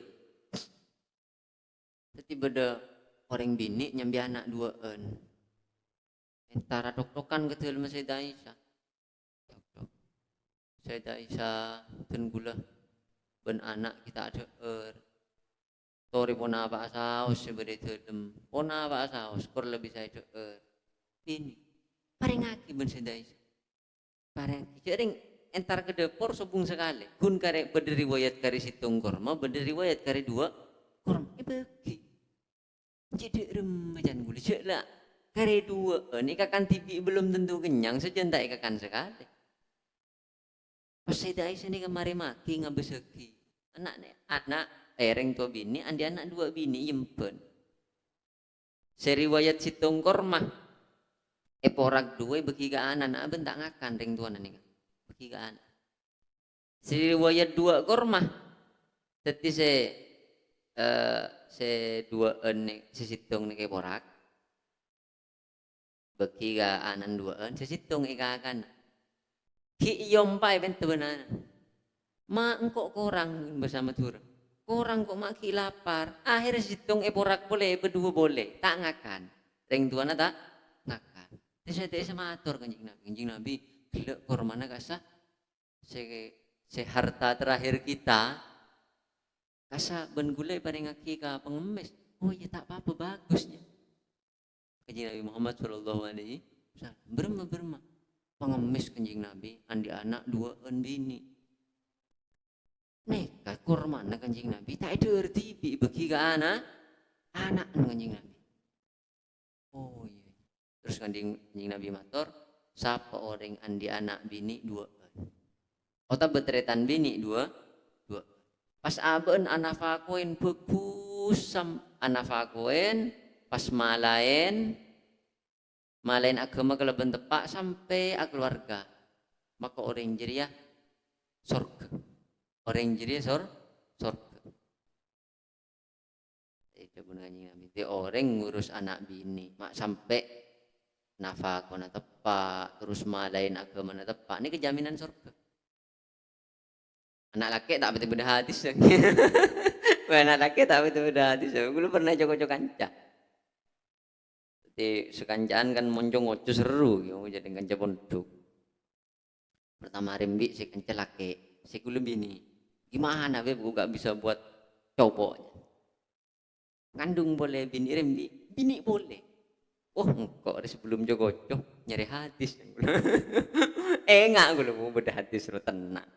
Tapi beda orang bini nyambi anak 2an. Entara dok-dokan ketul Sayyidah Aisyah. Sayyidah Aisyah dan gula ben anak kita ada tori pona apa saus seberi tedem pona apa saus kor lebih saya ini paling aki ben Sayyidah Aisyah paling jaring entar ke depor sobung sekali gun karek berdiri wayat kari situng korma berdiri wayat kari 2 korma bagi jadi remajan gula lah kari 2 ini kakan TV belum tentu kenyang sejentak kakan sekali. Pas Sayyidah Aisyah ini kemarin maki ngabeseki. Anak ereng tua bini, andi anak 2 bini yempen. Seriwayat situng kormah. Porak 2 bagi ke anak ben tak ngakan reng tua nani. Bagi ke anak. Seriwayat 2 kormah. Teti se 2 ene si situng ni ke porak. Bagi ke anan 2 en si situng ika akan. Ki yom pai ben tebenan. Ma engkau korang bersama turun. Korang kok maki lapar. Akhirnya situng porak boleh, berdua boleh. Tak ngakan. Ring tuana tak ngakan. Terus saya sama atur kanjing Nabi. Kanjing Nabi gila kormana kasah. Se harta terakhir kita. Kasah ben gulai pada ngaki ka pengemis. Oh iya tak apa-apa bagusnya. Kanjing Nabi Muhammad sallallahu alaihi wasallam. Berma. Pengemis kanjing Nabi. Andi anak dua bini. Nekat kurma na kanjing Nabi tak ada arti bagi ke anak kanjing Nabi. Oh iya. Terus kanjing Nabi matur, siapa orang andi anak bini dua. Ota betretan bini dua. Pas aben anafakoin bagus anafakoin pas malain agama kelebihan tepak sampai keluarga. Maka orang jeria surga. Orang jadi surga. Itu pun kanjing Nabi. Itu orang ngurus anak bini, mak sampai nafkah na tepak, terus malain agama na tepak. Ini kejaminan surga. Anak laki tak betul beda hati sih. Anak laki tak betul beda hati sih. Gue pernah cocok kanca. Jadi sekancaan kan moncong ngoco seru, gitu jadi kanca pondok. Pertama rembi si kanca laki, si gue bini. Gimana beb gue gak bisa buat cowok ngandung boleh bini boleh. Oh kok sebelum Jogocok nyari hadis enggak gue mau beda hadis lu tenang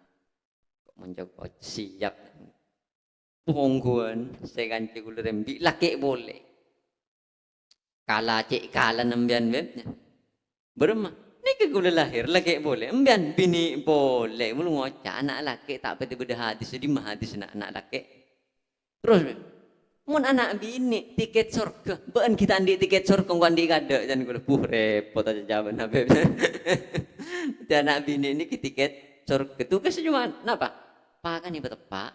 kok menjogok siap pungguan saya ganti gue rembi laki boleh kala nembian bebnya berma ini gue lahir laki boleh embian bini boleh mulu ngocak anak laki tak beda hadis jadi mah hadis anak laki terus mun anak bini tiket surga beun kita andi tiket surga kok andi kada dan gue repot aja jawaban habib dan anak bini ini tiket surga itu kes cuma napa pakan ibu tepak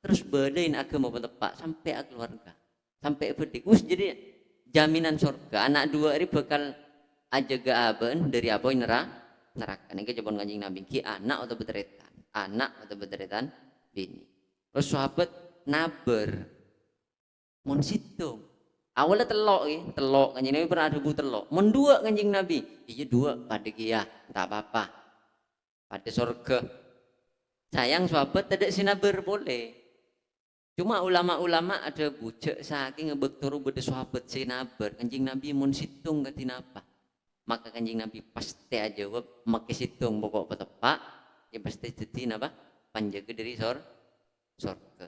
terus bedain agama tepak sampai keluarga sampai bedik jadi jaminan surga anak dua ini bakal aja gaaben dari apa neraka ini kejabon kanjing Nabi ki anak atau betretan bini terus sahabat naber mun situng awalnya telok kanjing Nabi pernah ada telok mun dua kanjing Nabi iya dua pada kia tak apa-apa pada surga sayang sahabat tidak sinaber boleh cuma ulama-ulama ada bujak saking ngebek turu beda sahabat sinaber kanjing Nabi mun situng katinapa maka kanjing Nabi pasti aja jawab make situng pokok petepak ya pasti jadi napa panjaga dari surga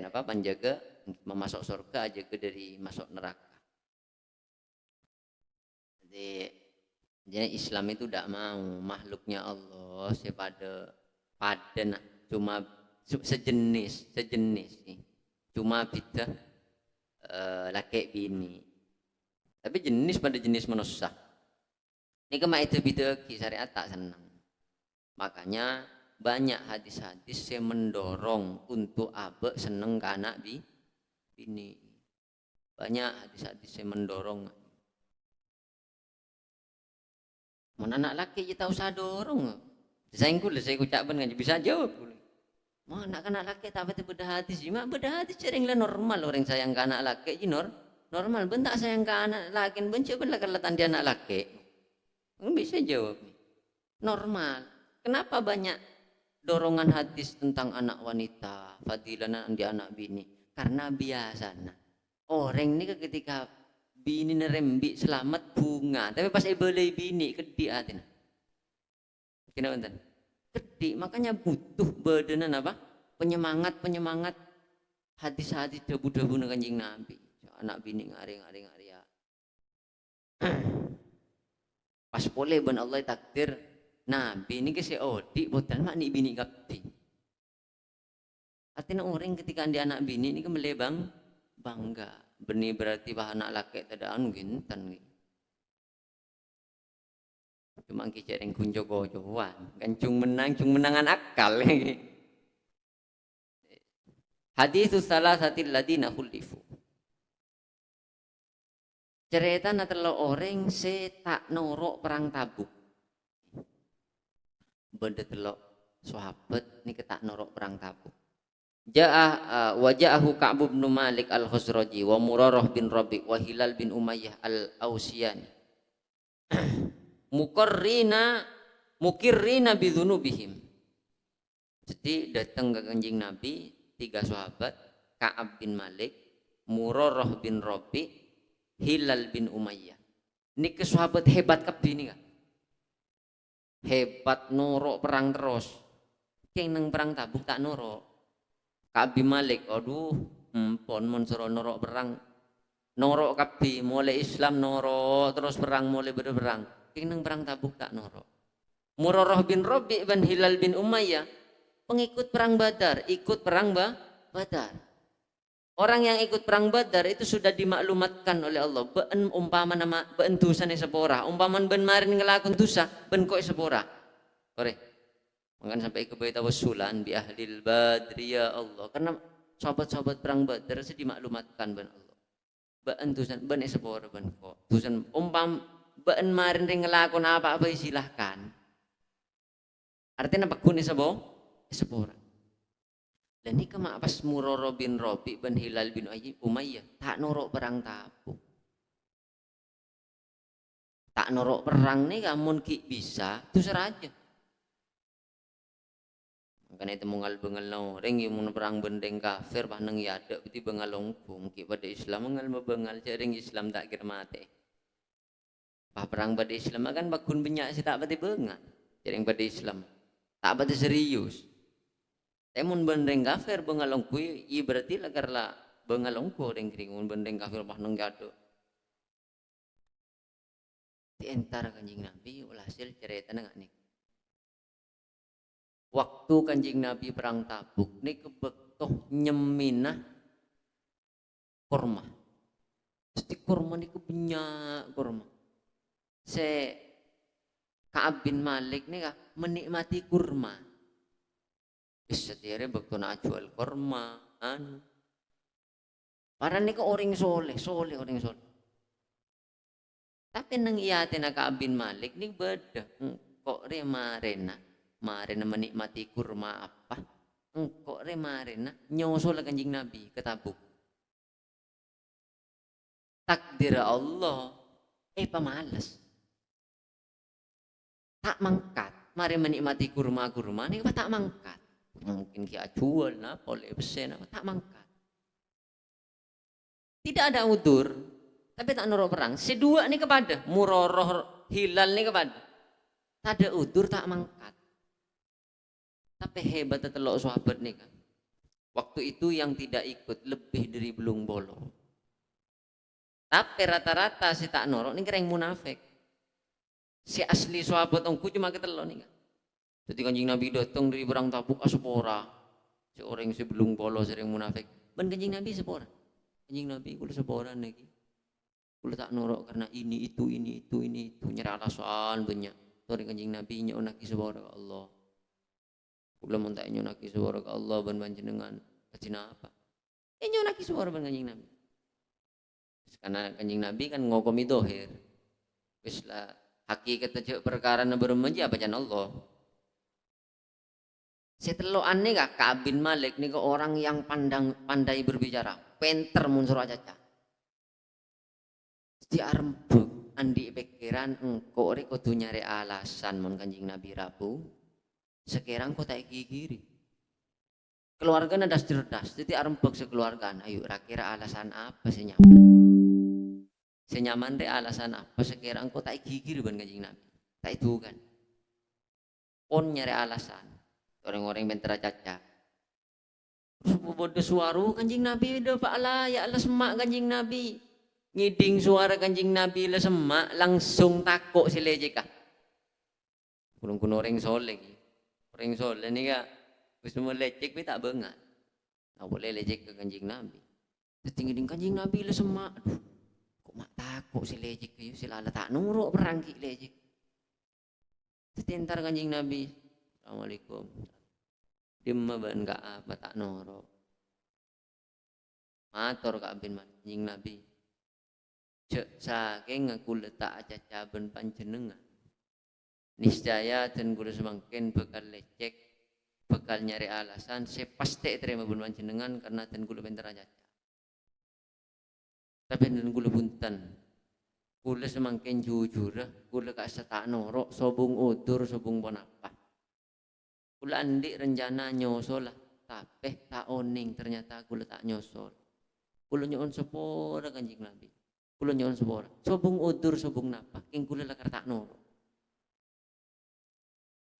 napa panjaga memasuk surga aja ke dari masuk neraka jadi Islam itu tidak mau makhluknya Allah pada cuma sejenis nih cuma beda laki bini tapi jenis pada jenis manusia ini kema itu beda syariat tak senang makanya banyak hadis-hadis yang mendorong untuk abe seneng ke anak bini banyak hadis-hadis yang mendorong mana anak laki kita usah dorong saya ucapkan kan bisa jawab mana anak laki tapi beda hadis cuma beda hadis sering normal orang sayang ke anak laki normal bentak sayang ke anak laki benci benar kelihatan dia anak laki bisa jawab normal kenapa banyak dorongan hadis tentang anak wanita fadilah di anak bini karena biasanya orang ini ketika bini nerembi selamat bunga tapi pas boleh bini kedi atin kenapa enten kedi makanya butuh badan apa penyemangat hadis-hadis debu-debu kanjing Nabi anak bini ngari ya pas boleh ben Allah takdir Nabi ini ke odi botan mak ni bini kapti artinya orang ketika dia anak bini ini ke melebang bangga benih berarti bah anak laki tidak anu gintan cuma kicereng kunjo-gojoan kan cung menangan akal hadis salah satu ladina khulifu cerita natelo orang se tak norok perang Tabuk benda telok sahabat ni ketak norok perang Tabuk. Ja'ah waja'ahu Ka'b bin Malik al-Khazraji wa Murarah bin Rabi' wa Hilal bin Umayyah al-Ausiyani mukirrina bidzunubihim. Jadi datang ke Kanjeng Nabi 3 sahabat, Ka'ab bin Malik, Murarah bin Rabi', Hilal bin Umayyah. Ini ke sahabat hebat kabeh ini kan. Hebat norok perang terus. Keng nang perang Tabuk tak norok. Ka'ab bin Malik, aduh, pon mon suruh norok perang. Norok kabeh mulai Islam norok terus perang mulai berperang. Keng nang perang Tabuk tak norok. Murarah bin Rabi' bin Hilal bin Umayyah pengikut perang Badar, ikut perang Badar. Orang yang ikut perang Badar itu sudah dimaklumatkan oleh Allah. Ben umpama nama ben dosane sepora, umpaman ben marin ngelakon dosa, ben kok sepora. Ore. Mungkin sampai ke bait tawassulan bi ahlil badri ya Allah. Karena sahabat-sahabat perang Badar sudah dimaklumatkan ben Allah. Ben dosa ben sepora ben kok. Dosan umpam ben marin ngelakon apa-apa silahkan. Artinya apa gune sepora. Dan ini kemak pas Murarah bin Rabi' bin Hilal bin Umayyah tak norok perang Tabuk. Tak norok perang nih kamun ki bisa itu seraja. Makanya itu mengal-bengal no rengi mun perang bendeng kafir paneng ya ada beti bengal longkung ki pada Islam mengal bengal jaring Islam tak kira mati. Bah perang pada Islam kan bakun banyak si tak beti bengal jaring pada Islam tak beti serius. Temun bendeng kafir bengalong kui, i berarti lagarlah bengalong ko ring kring bendeng kafir bah nang gado. Di antara Kanjeng Nabi ulah hasil cerita nang nih. Waktu Kanjeng Nabi perang Tabuk nih kebektoh nyeminah kurma. Jadi kurma nih kebanyak kurma. Se Ka'ab bin Malik nih kah menikmati kurma. Setiare bakto na jual kurma para ni ko orang soleh orang soleh tapi nang iyate na Ka'ab bin Malik ni beda kok re marena menikmati kurma apa kok re marena nyusul Kanjeng Nabi ke Tabuk takdir Allah pemalas tak mangkat mari menikmati kurma ni tak mangkat mungkin kia jual lah boleh besen tak mangkat tidak ada udur tapi tak norok perang sedua ni kepada Murarah Hilal ni kepada tak ada udur tak mangkat tapi hebat telok sahabat ni kan waktu itu yang tidak ikut lebih dari belung bolong tapi rata-rata si tak norok ni keren munafik si asli sahabat ongku cuma ketelok ni kan. Jadi Kanjeng Nabi datang dari perang Tabuk sepora. Seorang sebelum polos sering munafik. Ben Kanjeng Nabi sepora. Kanjeng Nabi kula sepora lagi. Kula tak norok karena ini itu nyerah alasan banyak. Tori Kanjeng Nabi nyonaki sepora ke Allah. Kula mun tak nyonaki sepora ke Allah ben panjenengan kacina apa? Nyonaki sepora ben Kanjeng Nabi. Karena Kanjeng Nabi kan ngokomi dohir. Wis lah hakikat perkara na bermenji apa jan Allah. Seteloan nih kak Ka'ab bin Malik nih orang yang pandai berbicara, penter munsur aja. Di arembek andi pikiran engkau rek kudu nyari alasan mun Kanjeng Nabi rabu. Sekarang kau tak gigiri. Keluarga nadas cerdas, jadi arembek sekeluargaan. Ayo kira alasan apa senyaman? Senyaman deh alasan apa sekarang kau tak gigiri ban Kanjeng Nabi. Tak itu kan. On nyari alasan. Orang-orang mentera caca. Bodoh suara Kanjeng Nabi udah pala ya Allah semak Kanjeng Nabi. Ngiding suara Kanjeng Nabi lah semak langsung takut si lejeka. Kurang orang soleh. Orang soleh ni kak wis lecek tapi tak bengat. Tak boleh lecek ke Kanjeng Nabi. Ngiding Kanjeng Nabi lah semak. Aduh, kok mak takut si lejek tu si lala tak nuruk perang ki lejek. Setentar Kanjeng Nabi. Assalamualaikum. Dimma ban Ka'ab tak noro. Matur Ka'ab bin Malik Nabi. Cek saking aku letak cacaban panjenengan. Niscaya dan kula semakin bakal lecek bakal nyari alasan saya pasti terima bunuh jenengan karena dan kula pinter aja. Tapi dan kula punten. Kula semangkin jujur, kula gak setak norok, sobung udur, sobung bonapa. Kula andi rencana nyosol lah, tapi tak oning ternyata kula tak nyosol. Kula nyon sepora Kanjeng Nabi. Kula nyon sepora. Sobung udur, sobung napa, king kula lakar tak norok.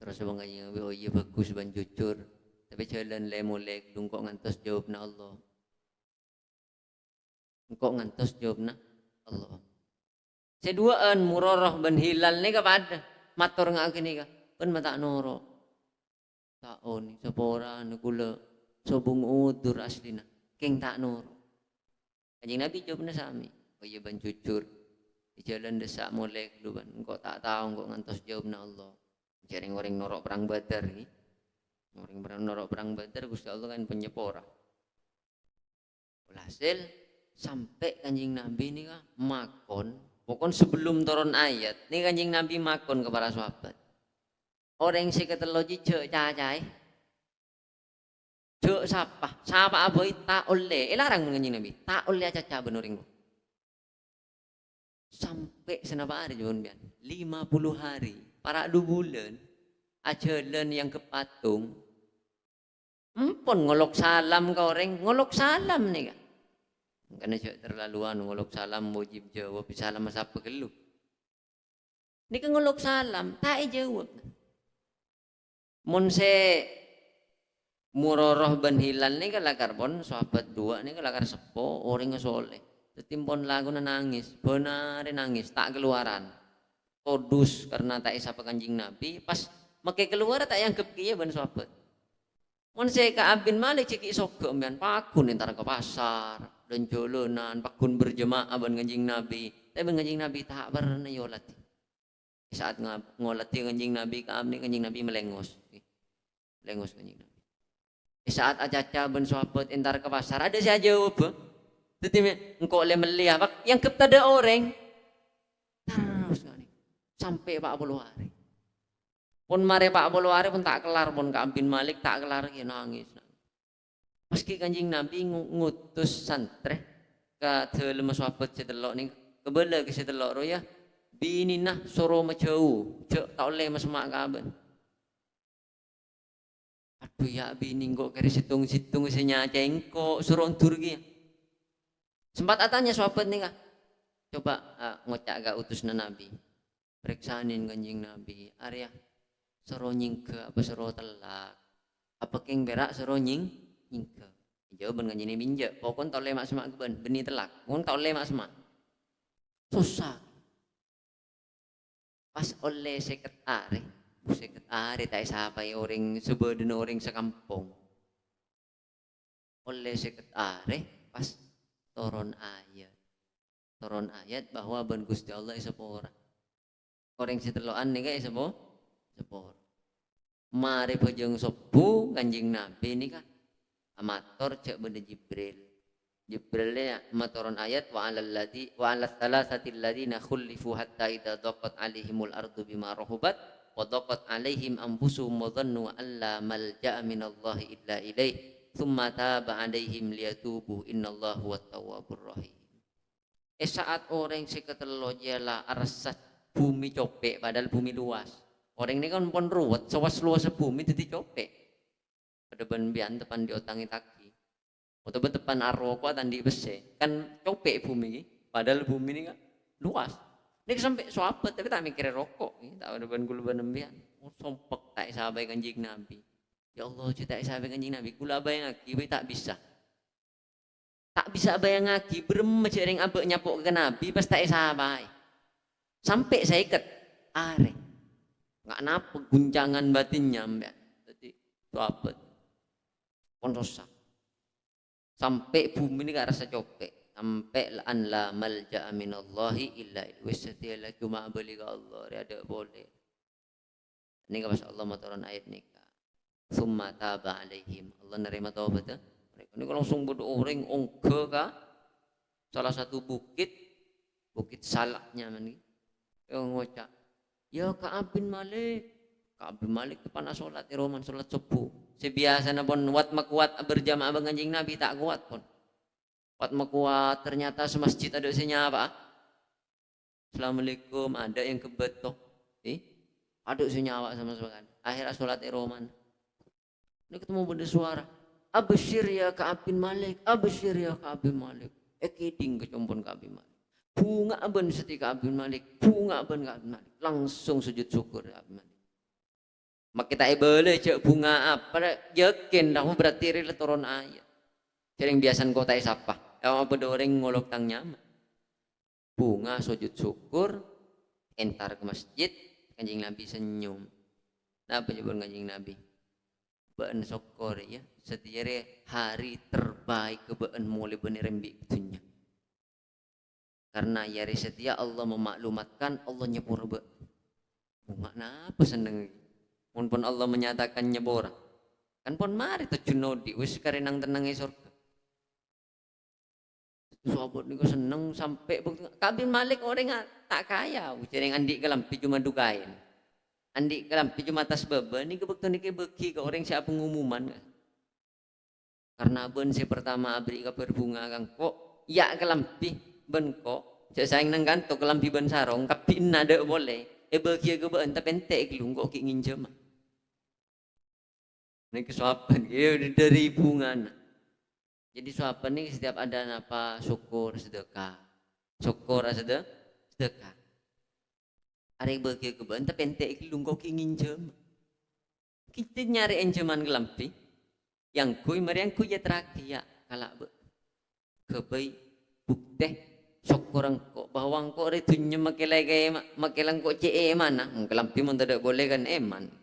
Terus sobung Kanjeng Nabi, oh iya bagus ban jujur. Tapi jalan lemolek, dungkok ngantos jawabna Allah. Engkau ngantos jawabna Allah. Seduaan Murarah bin Hilal ni kepada matur ngak gini ka pun mata noro taon sepora kula sobung udur aslina king tak noro Kanjeng Nabi jawabna sami oh iya ban jujur di jalan desak molek lu ban engkau tak tahu engkau ngantos jawabna Allah jaring orang norok perang Badar ni orang norok perang Badar Gusti Allah kan penyepora hasil sampai Kanjeng Nabi ni ka makon pokoknya sebelum turun ayat, ini Kanjeng Nabi makon kepada sahabat. Orang si keteloji cek cacai, cek siapa aboy tak oleh, larang Kanjeng Nabi, tak oleh caca benoring. Sampai senapa hari jauh bian, 50 hari, para 2 bulan, ajalan yang kepatung, empon ngolok salam ke orang, ngolok salam nih kan. Karena terlaluan ngolok salam wajib jawab salam masa apa gelu. Ini kan ngolok salam tak jawab. Mun se Murarah bin Hilal ni kan lakar pon sahabat 2 ni kan lakar sepo orang soleh. Tetimpon lagu nangis, benar nangis tak keluaran. Todus karena tak isa Kanjeng Nabi pas makai keluar tak yang kepiye ban sahabat. Mun se ka Abin Malik ceki sogok mbian pakun entar ke pasar. Dan jolonan pakun berjemaah ban Kanjeng Nabi tapi Kanjeng Nabi tak pernah yolati saat ngolati Kanjeng Nabi kami Kanjeng Nabi melengos Kanjeng Nabi saat acaca ban sahabat entar ke pasar ada saya jawab tetapi engkau le melihat yang kepada orang terus sampai 40 hari pun mare 40 hari pun tak kelar pun Ka'ab bin Malik tak kelar nangis meski Kanjeng Nabi ngutus santri ke dalam sahabat sedelok ni kebala ke sedelok ro ya bininah suruh majau cek tak oleh mas mak kaban aduh ya bini kok kari situng senya cengkok suruh untur ki sempat atanya sahabat ni kah coba ngocak gak utusna Nabi periksanin Kanjeng Nabi Arya suruh nyingke apa suruh telak apa king berak suruh nyingke jawaban Kanjeng Nabi injak pokon tak oleh mak semak keban beni telak pokon tak oleh mak semak susah pas oleh seket hari tak sampai orang sebeden orang sekampung oleh seket hari pas turun ayat bahwa ban Gusti Allah sepora orang seteloan nih guys sepora mari bojong sopu Kanjeng Nabi ni kan amator cek benda Jibril ya matoron ayat wa 'alal thalathati alladziina khulifu hatta idza daqat 'alaihimul ardu bima rahubat wa daqat 'alaihim anfusuhum wa dhannu an la malja'a minallahi illa ilaih tsumma taba 'alaihim liyatubu innallaha huwat tawwabur rahim. Saat orang seketelo jela arsat bumi copek padahal bumi luas. Orang ini kan pun ruwet sewas luas bumi jadi copek. Pada ban depan diotangi taki. Atau depan aroko tandi besi kan copek bumi padahal bumi ini kan luas. Ini sampai sahabat tapi tak mikir rokok tak ada ban gulu ban embian. Sompek tak sahabat Kanjeng Nabi. Ya Allah cerita sahabat Kanjeng Nabi kula bayang lagi tak bisa. Tak bisa bayang lagi berem jaring abek nyapuk ke Nabi pas tak sahabat. Sampai saya ikat are. Enggak napa guncangan batinnya mbak. Jadi sahabat pun rusak. Sampai bumi ini gak rasa copek sampai an la malja'a minallahi illa wis setiala cuma beli ke Allah ada boleh ini pas Allah mataran ayat nikah summa taba alaihim Allah nerima taubat mereka ini langsung bodoh orang ongke ka salah satu bukit salaknya mani yang ngocak ya Ka'ab bin Malik depan salat roman salat subuh Sebiasa na pon wat makuat berjamaah bang Kanjeng Nabi tak kuat pon. Wat makuat ternyata semasjid ada isinya apa? Assalamualaikum, ada yang kebetok. Ada senyawa sama sekali. Akhirnya sholat Roman. Ini ketemu benda suara. Absyir ya Ka'ab bin Malik, absyir ya Ka'ab bin Malik. Keding kecumpun Ka'ab bin Malik. Bunga ben setika Ka'ab bin Malik, bunga ben Ka'ab bin Malik. Langsung sujud syukur Ka'ab bin Malik. Mak kita boleh cek bunga apa? Yakin dah berarti rela turun ayat. Sering biasan kota siapa? Yang apa doreng ngolok tang nyaman. Bunga sujud syukur, entar ke masjid, Kanjeng Nabi senyum. Apa jawaban Kanjeng Nabi? Baan syukur ya, setiap hari terbaik kebaan mulai bener rembi dunia. Karena yari setia Allah memaklumatkan Allah nyepur be. Bunga napa seneng? Pun Allah menyatakan nyepur. Kan pun mari terjunodi wis karenang tenang surga. Sahabat niku seneng sampai Ka'ab bin Malik orang tak kaya, jarang andi kelampi cuma dukain. Andi kelampi cuma tas beban ni kebekto niki beki ke orang siapa pengumuman. Karena ben si pertama abri ke berbunga kang kok ya kelampi ben kok saya sayang nang kanto kelampi ben sarong kapin nada boleh. Beki ke ben tapi entek kelung kok ki nginjem. Niki suapan dari bunga. Jadi suapan ini setiap ada apa syukur sedekah, syukur sedekah. Hari bagi kebun tapi ente ikilung kok ingin jam. Kita nyari enjeman kelampi, yang kui mari yang kui ya terakhir ya kalau kebai bukti syukur engkau bahwa engkau ritunya makilang kok ce mana, kelampi mun tidak boleh kan eman.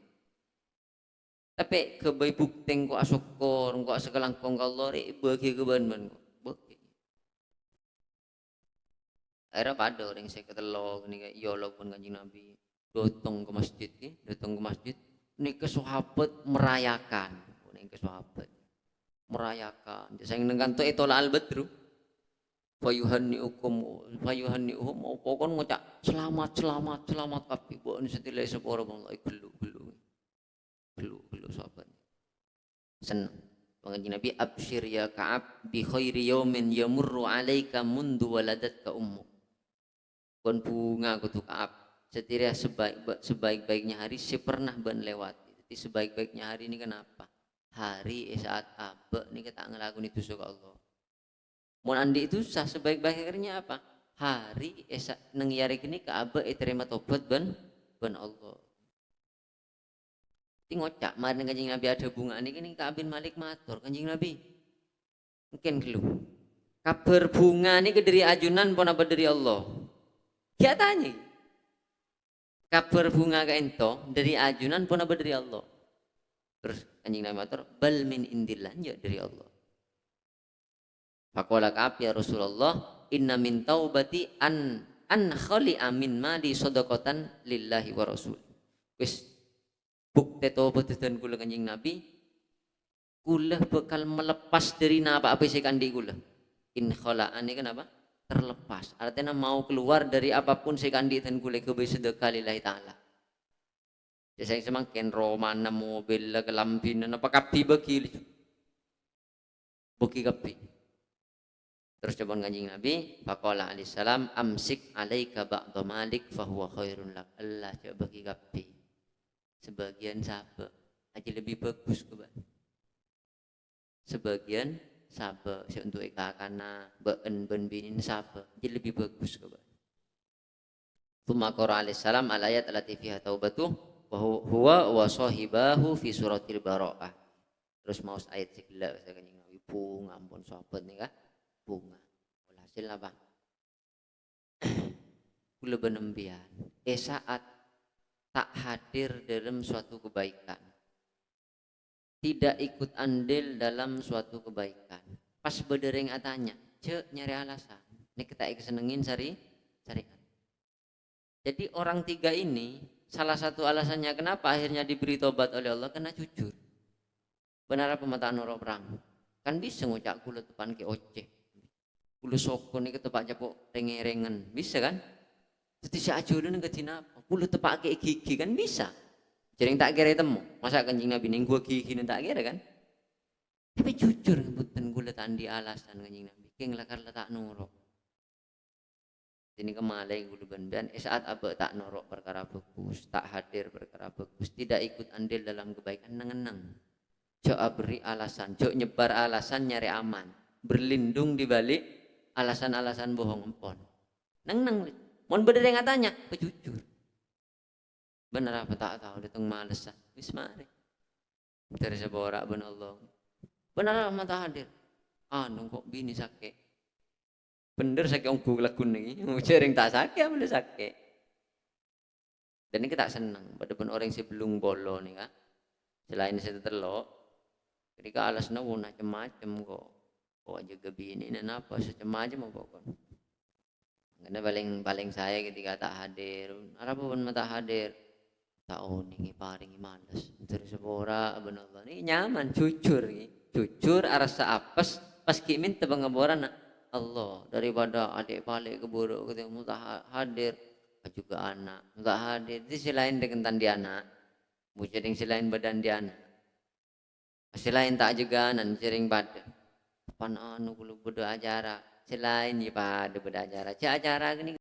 Tapi kebai bukti engkau asyukur, engkau asakalang kong Allah bagi keban man bagi. Akhirnya pada orang saya ketelo ni kayak yolo pun Kanjeng Nabi datang ke masjid ni ke sahabat merayakan, ni ke sahabat merayakan. Saya nengkan tu etola al badru. Fayuhanniukum pokon ngucap selamat kapi buat setilai seporo wallahi gelu sahabat senang Kanjeng Nabi absyir ya Ka'ab bi khairi yaumin yamurru alaika mundu waladatka ummuk kon bunga kutu Ka'ab setirah sebaik-baiknya hari saya pernah ban lewati. Jadi sebaik-baiknya hari ini kenapa? Hari saat abe ini kita ngelakuin itu suka Allah. Mau andi itu sah sebaik-baiknya apa? Hari esa neng yari kini Ka'ab terima tobat ban Allah. Ngocak mari Kanjeng Nabi ada bunga ini Ka'ab bin Malik matur Kanjeng Nabi mungkin kelu kabar bunga ini dari ajunan pun apa dari Allah dia tanya kabar bunga ke ento dari ajunan pun apa dari Allah terus Kanjeng Nabi matur bal min indillah ya dari Allah faqala Ka'ab ya Rasulullah inna min taubati an khali amin ma di sodokotan lillahi wa rasul wis bukti tobat dan kula Kanjeng Nabi kula bakal melepas dari napa apa sih kandi kula in khala'an ini kenapa terlepas artinya mau keluar dari apapun sih kandi dan kula ke sedekah lillahi ta'ala ya saya semakin romana mobil kelambi apa kapi bagi kapi terus coba Kanjeng Nabi faqala alaihi salam amsik alaika ba'da malik fahuwa khairun lak Allah coba bagi kapi sebagian sahabat aja lebih bagus keban sebagian sahabat untuk karena ben binin sahabat aja lebih bagus keban Tsumma qara alaihi salam al ayat allati fiha taubatuh wa huwa wa sahibahu fi suratil bara'ah terus mau ayat segala saya Kanjeng Nabi bunga ampun sahabat nih kah bunga hasil apa kula benembian saat tak hadir dalam suatu kebaikan tidak ikut andil dalam suatu kebaikan pas bedereng atanya cek nyari alasan ini kita senengin syariat jadi orang tiga ini salah satu alasannya kenapa akhirnya diberi tobat oleh Allah karena jujur benar pemetaan orang perang kan bisa ngucap kula tepan ke oceh kula sokon ini ketepak japok renge-rengen bisa kan jadi si ajudan ke dina kula tepak ke gigi kan bisa Jadi tak kira temu. Masa Kanjeng Nabi ning gua gini tak kira kan? Tapi jujur ngebutin gula tandi alasan Kanjeng Nabi. King lakar letak nuruk. Ini kemalai gulu ben saat abah tak norok perkara bagus, tak hadir perkara bagus, tidak ikut andil dalam kebaikan neng-neng. Jok beri alasan, jok nyebar alasan nyari aman, berlindung di balik alasan-alasan bohong empon. Neng-neng, mon bener yang tanya, jujur. Bener apa tak tahu, datang malesan, wis mari. Dari sebuah ben Allah. Bener apa tak hadir? Kok bini sakit. Bener sakit ongku lagu nih, sering tak sakit, bener sakit. Dan ini kita senang, pada pun orang sebelum bolo nih kan. Selain saya telok, ketika alasnya macam-macam kok. Kok juga bini dan apa macam-macam apa kok. Karena paling saya ketika tak hadir, apa pun tak hadir. Tahu nih paling males. Terus sebora benar ini nyaman, jujur nih. Jujur arasa apes pas kimin tebang ngaboran Allah daripada adik balik keburuk ketemu tak hadir juga anak tak hadir itu selain dengan tandi anak bucering selain badan dia anak selain tak juga nan sering pada pan anu kulo beda acara selain ya pada beda acara acara gini